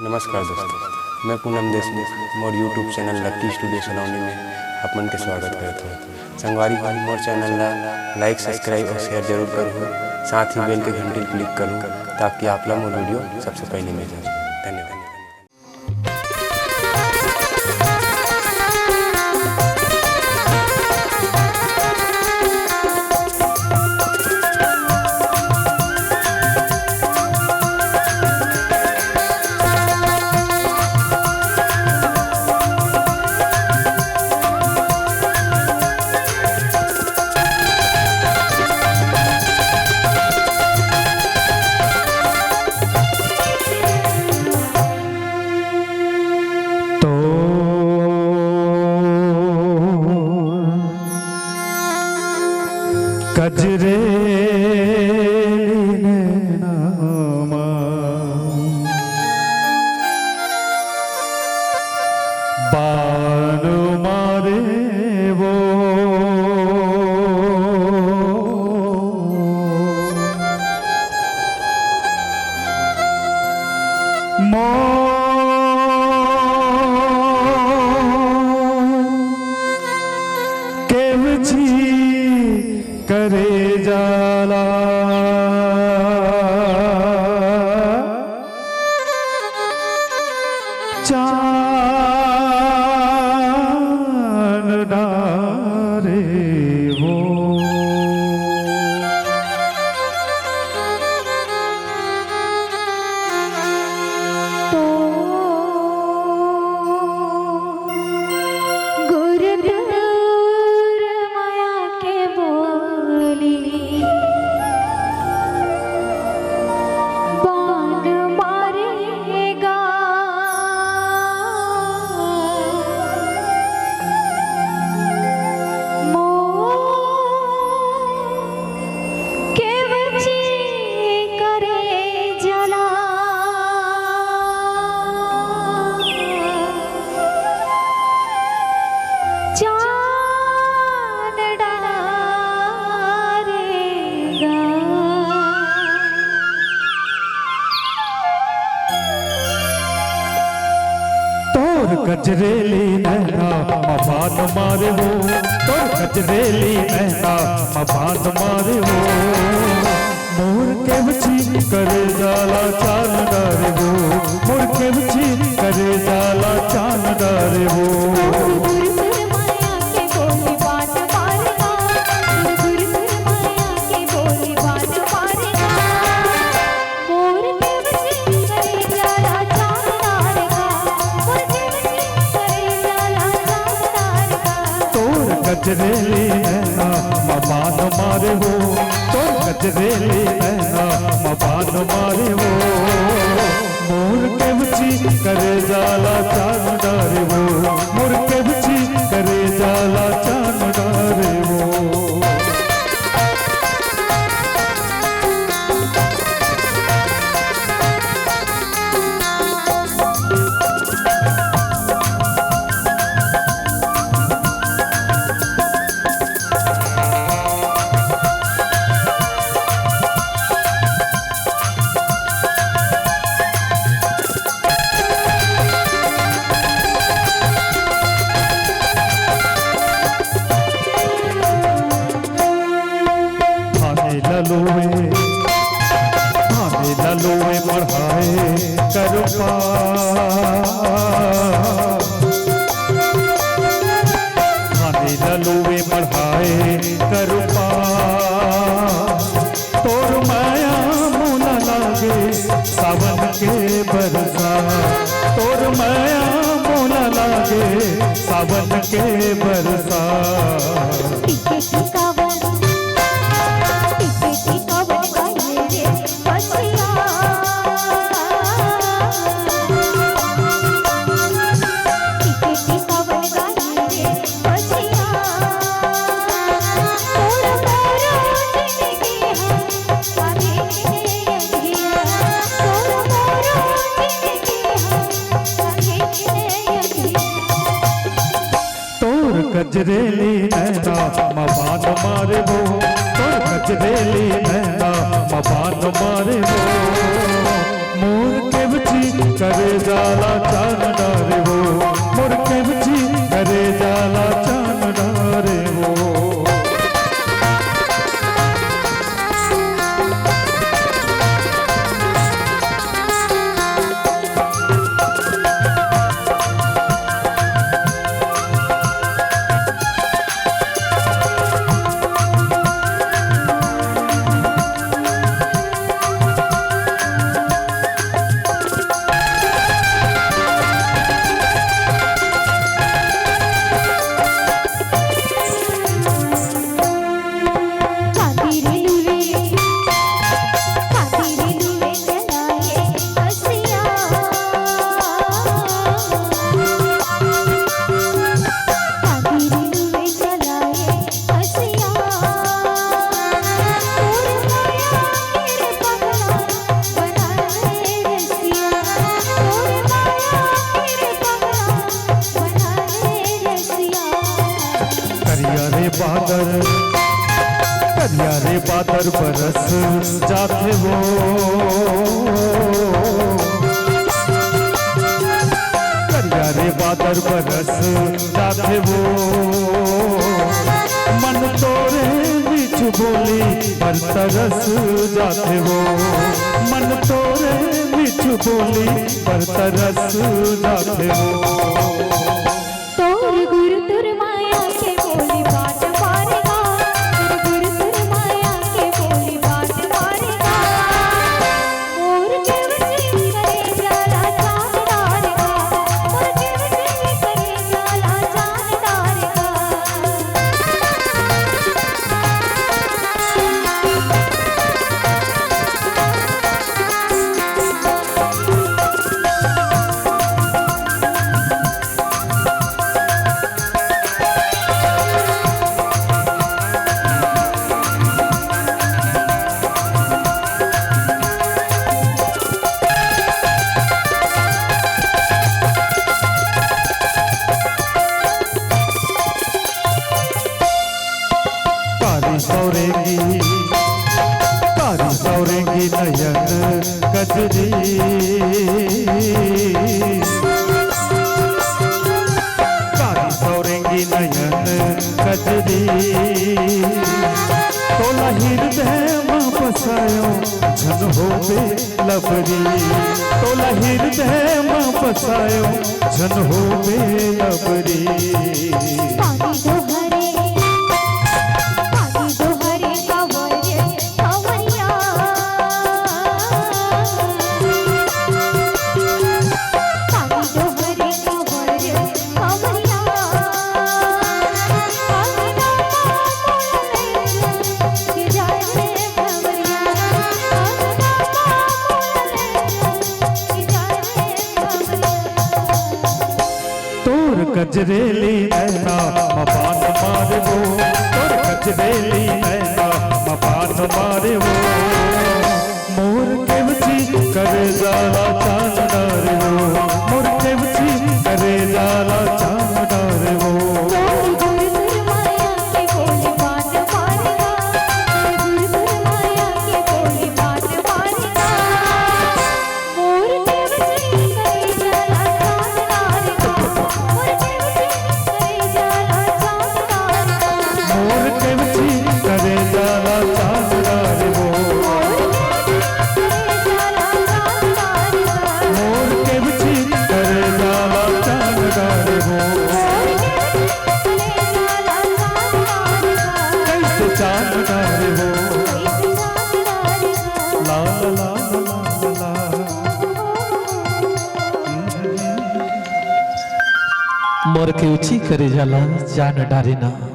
नमस्कार दोस्तों, मैं पूनम देशमुख मोर यूट्यूब चैनल लक्की स्टूडियो सलोनी में आपमन के स्वागत करता हूँ। संगवारी भाई मोर चैनल ला लाइक सब्सक्राइब और शेयर जरूर करूँ, साथ ही बेल के घंटी क्लिक करूँ ताकि आप लोग मोर वीडियो सबसे पहले मिल जाए। धन्यवाद। कजरे नामा बाण मारे वो करे जाला चान डारे वो तो गजरेली नैना मबान मारे वो तोर गजरेली नैना मबान मारे वो मोर के बची करे जाला चान डारे वो मोर के बची करे जाला चान डारे वो गजरेली नैना मबान मारे वो तो गजरेली नैना मबान मारे वो मोर के बची करे जाला चान डारे वो मोर के बची करे जाला चान डारे वो ललोए पढ़ाए करुपा खाने ललोए पढ़ाए करुपा तोर माया मोला लागे सावन के बरसा तोर माया मोला लागे सावन के बरसा गजरेली नैना मबान मारे वो तोर गजरेली नैना मबान मारे वो मोर के बची करे जाला चान डारे वो, मोर के बची करे जाला चान डारे वो। करिया रे बादर बरस जाते वो, करिया रे बादर बरस जाते वो, मन तोरे बीच बोली पर तरस जाते वो, मन तोरे बीच बोली पर तरस जाते वो। तोर गुरु तुर माया के बोली बात मारेगा, गुरु तुर माया के बोली बात मारेगा, मोर के बची करे जाला चांद डारेगा, मोर के बची करे जाला चांद डारेगा। कारी सौरेगी नयन कजरी, कारी सौरेगी नयन कजरी, तोला हृदय में बसायो झन होवे लबरी, तोला हृदय में बसायो झन होवे लबरी। कजरेली नैना मपान मारे वो, तोर कजरेली नैना मपान मारे वो, मोर के बची करे जाला चांद डारे वो, मोर के बची करे जाला चांद डारे वो। मोर के ऊंची करे जाला जान डारे ना।